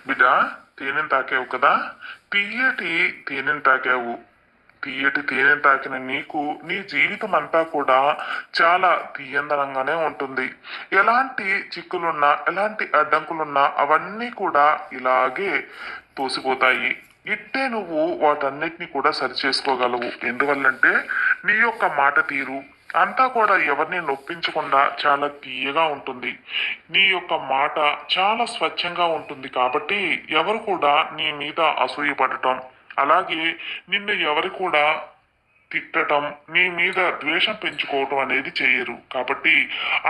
బిడ్డ, తేనెను తాకావు కదా, తీయటి తేనెను తాకావు. తీయటి తేనెను తాకిన నీకు నీ జీవితం అంతా కూడా చాలా తీయందనంగానే ఉంటుంది. ఎలాంటి చిక్కులున్నా, ఎలాంటి అడ్డంకులున్నా అవన్నీ కూడా ఇలాగే తోసిపోతాయి. ఇట్టే నువ్వు వాటన్నిటిని కూడా సరి చేసుకోగలవు. ఎందువల్లంటే నీ యొక్క మాట తీరు అంతా కూడా ఎవరిని నొప్పించకుండా చాలా తీయగా ఉంటుంది. నీ యొక్క మాట చాలా స్వచ్ఛంగా ఉంటుంది కాబట్టి ఎవరు కూడా నీ మీద అసూయపడటం, అలాగే నిన్ను ఎవరు కూడా తిట్టటం, నీ మీద ద్వేషం పెంచుకోవటం అనేది చేయరు. కాబట్టి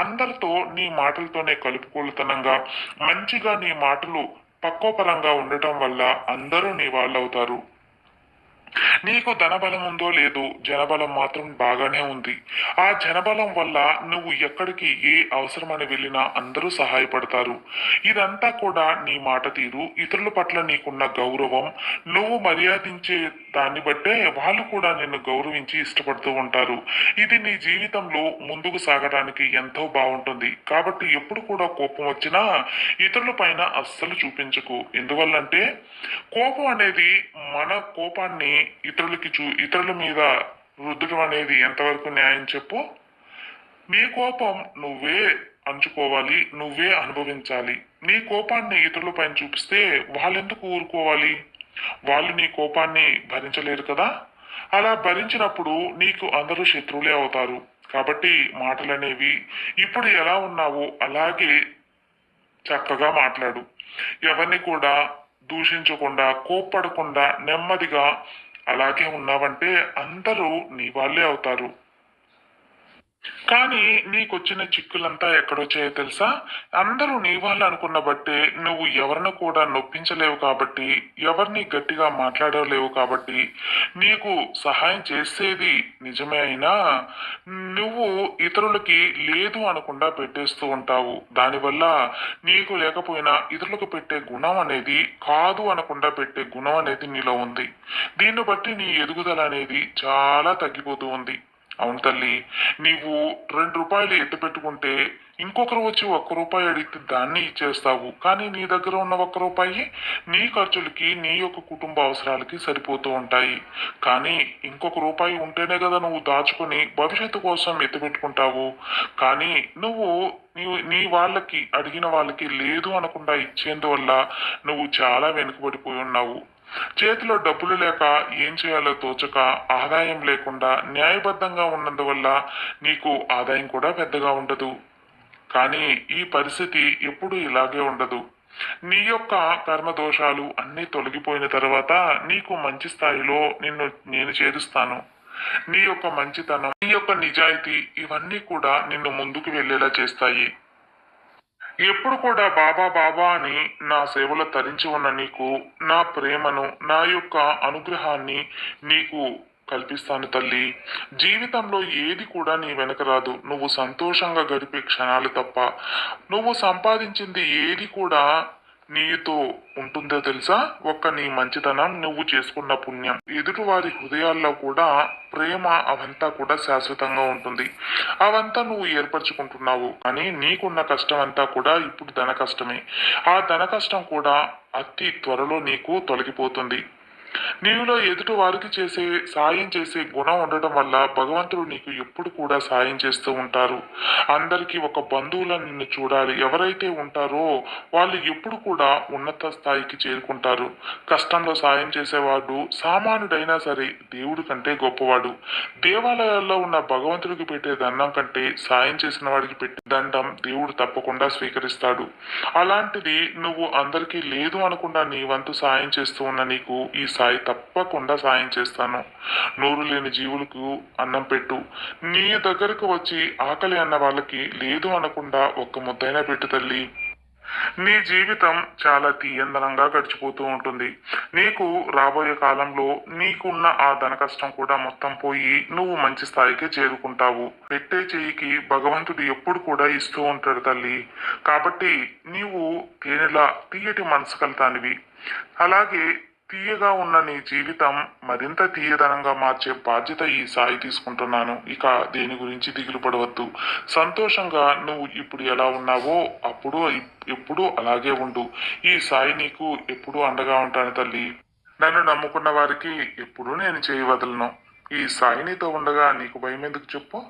అందరితో నీ మాటలతోనే కలుపుకోలుతనంగా మంచిగా నీ మాటలు పక్కోపరంగా ఉండటం వల్ల అందరూ నీ వాళ్ళు అవుతారు. నీకు ధనబలం ఉందో లేదో, జనబలం మాత్రం బాగానే ఉంది. ఆ జనబలం వల్ల నువ్వు ఎక్కడికి ఏ అవసరమని వెళ్ళినా అందరూ సహాయపడతారు. ఇదంతా కూడా నీ మాట తీరు, ఇతరుల పట్ల నీకున్న గౌరవం, నువ్వు మర్యాదించే దాన్ని బట్టే వాళ్ళు కూడా నిన్ను గౌరవించి ఇష్టపడుతూ ఉంటారు. ఇది నీ జీవితంలో ముందుకు సాగడానికి ఎంతో బాగుంటుంది. కాబట్టి ఎప్పుడు కూడా కోపం వచ్చినా ఇతరుల పైన అస్సలు చూపించకు. ఎందువల్లంటే కోపం అనేది, మన కోపాన్ని ఇతరుల మీద రుద్దడం అనేది ఎంతవరకు న్యాయం చెప్పు. నీ కోపం నువ్వే అంచుకోవాలి, నువ్వే అనుభవించాలి. నీ కోపాన్ని ఇతరుల పైన చూపిస్తే వాళ్ళెందుకు ఊరుకోవాలి? వాళ్ళు నీ కోపాన్ని భరించలేరు కదా. అలా భరించినప్పుడు నీకు అందరూ శత్రువులే అవుతారు. కాబట్టి మాటలనేవి ఇప్పుడు ఎలా ఉన్నావో అలాగే చక్కగా మాట్లాడు. ఎవరిని కూడా దూషించకుండా, కోప్పడకుండా నెమ్మదిగా అలాగే ఉన్నావంటే అందరూ నీ వాళ్ళే అవుతారు. కానీ నీకొచ్చిన చిక్కులంతా ఎక్కడొచ్చాయో తెలుసా? అందరూ నీ వాళ్ళు అనుకున్న బట్టే నువ్వు ఎవరిని కూడా నొప్పించలేవు కాబట్టి, ఎవరిని గట్టిగా మాట్లాడలేవు కాబట్టి, నీకు సహాయం చేసేది నిజమే అయినా నువ్వు ఇతరులకి లేదు అనకుండా పెట్టేస్తూ ఉంటావు. దానివల్ల నీకు లేకపోయినా ఇతరులకు పెట్టే గుణం అనేది, కాదు అనకుండా పెట్టే గుణం అనేది నీలో ఉంది. దీన్ని బట్టి నీ ఎదుగుదల అనేది చాలా తగ్గిపోతూ ఉంది. అవును తల్లి, నీవు రూ. 2 ఎత్తి పెట్టుకుంటే ఇంకొకరు వచ్చి ₹1 అడిగితే దాన్ని ఇచ్చేస్తావు. కానీ నీ దగ్గర ఉన్న ₹1 నీ ఖర్చులకి, నీ యొక్క కుటుంబ అవసరాలకి సరిపోతూ ఉంటాయి. కానీ ఇంకొక రూపాయి ఉంటేనే కదా నువ్వు దాచుకొని భవిష్యత్తు కోసం ఎత్తి పెట్టుకుంటావు. కానీ నువ్వు నీ వాళ్ళకి, అడిగిన వాళ్ళకి లేదు అనకుండా ఇచ్చేందువల్ల నువ్వు చాలా వెనుకబడిపోయి ఉన్నావు. చేతిలో డబ్బులు లేక ఏం చేయాలో తోచక, ఆదాయం లేకుండా న్యాయబద్ధంగా ఉన్నందువల్ల నీకు ఆదాయం కూడా పెద్దగా ఉండదు. కానీ ఈ పరిస్థితి ఎప్పుడూ ఇలాగే ఉండదు. నీ యొక్క కర్మదోషాలు అన్నీ తొలగిపోయిన తర్వాత నీకు మంచి స్థాయిలో నేను చేరుస్తాను. నీ యొక్క మంచితనం, నీ యొక్క నిజాయితీ ఇవన్నీ కూడా నిన్ను ముందుకు వెళ్ళేలా చేస్తాయి. ఎప్పుడు కూడా బాబా బాబా అని నా సేవలో తరించి ఉన్న నీకు నా ప్రేమను, నా యొక్క అనుగ్రహాన్ని నీకు కల్పిస్తాను తల్లి. జీవితంలో ఏది కూడా నీ వెనక రాదు. నువ్వు సంతోషంగా గడిపే క్షణాలు తప్ప. నువ్వు సంపాదించింది ఏది కూడా నీతో ఉంటుందో తెలుసా? ఒక్క నీ మంచితనం, నువ్వు చేసుకున్న పుణ్యం. ఎదుటివారి హృదయాల్లో కూడా ప్రేమ అవంతా కూడా శాశ్వతంగా ఉంటుంది. అవంతా నువ్వు ఏర్పరచుకుంటున్నావు. కానీ నీకున్న కష్టం అంతా కూడా ఇప్పుడు ధన కష్టమే. ఆ ధన కష్టం కూడా అతి త్వరలో నీకు తొలగిపోతుంది. నీలో ఎదుటి వారికి సాయం చేసే గుణం ఉండటం వల్ల భగవంతుడు నీకు ఎప్పుడు కూడా సాయం చేస్తూ ఉంటారు. అందరికీ ఒక బంధువులా నిన్ను చూడాలి. ఎవరైతే ఉంటారో వాళ్ళు ఎప్పుడు కూడా ఉన్నత స్థాయికి చేరుకుంటారు. కష్టంలో సాయం చేసేవాడు సామాన్యుడైనా సరే దేవుడి కంటే గొప్పవాడు. దేవాలయాల్లో ఉన్న భగవంతుడికి పెట్టే దండం కంటే సాయం చేసిన వాడికి పెట్టే దండం దేవుడు తప్పకుండా స్వీకరిస్తాడు. అలాంటిది నువ్వు అందరికీ లేదు అనకుండా నీ వంతు సాయం చేస్తూ ఉన్న నీకు ఈ సాయి తప్పకుండా సాయం చేస్తాను. నోరు లేని జీవులకు అన్నం పెట్టు. నీ దగ్గరకు వచ్చి ఆకలి అన్న వాళ్ళకి లేదు అనకుండా ఒక్క ముద్దైనా పెట్టు తల్లి. నీ జీవితం చాలా తీయందనంగా గడిచిపోతూ ఉంటుంది. నీకు రాబోయే కాలంలో నీకున్న ఆ ధన కష్టం కూడా మొత్తం పోయి నువ్వు మంచి స్థాయికి చేరుకుంటావు. పెట్టే చెయ్యికి భగవంతుడు ఎప్పుడు కూడా ఇస్తూ ఉంటాడు తల్లి. కాబట్టి నీవు తేనెలా తీయటి మనసు కలతానివి. అలాగే తీయగా ఉన్న నీ జీవితం మరింత తీయదనంగా మార్చే బాధ్యత ఈ సాయి తీసుకుంటున్నాను. ఇక దేని గురించి దిగులు పడవద్దు. సంతోషంగా నువ్వు ఇప్పుడు ఎలా ఉన్నావో అప్పుడు ఎప్పుడు అలాగే ఉండు. ఈ సాయి నీకు ఎప్పుడూ అండగా ఉంటాను తల్లి. నన్ను నమ్ముకున్న వారికి ఎప్పుడూ నేను చేయి వదలను. ఈ సాయి నీతో ఉండగా నీకు భయం ఎందుకు చెప్పు?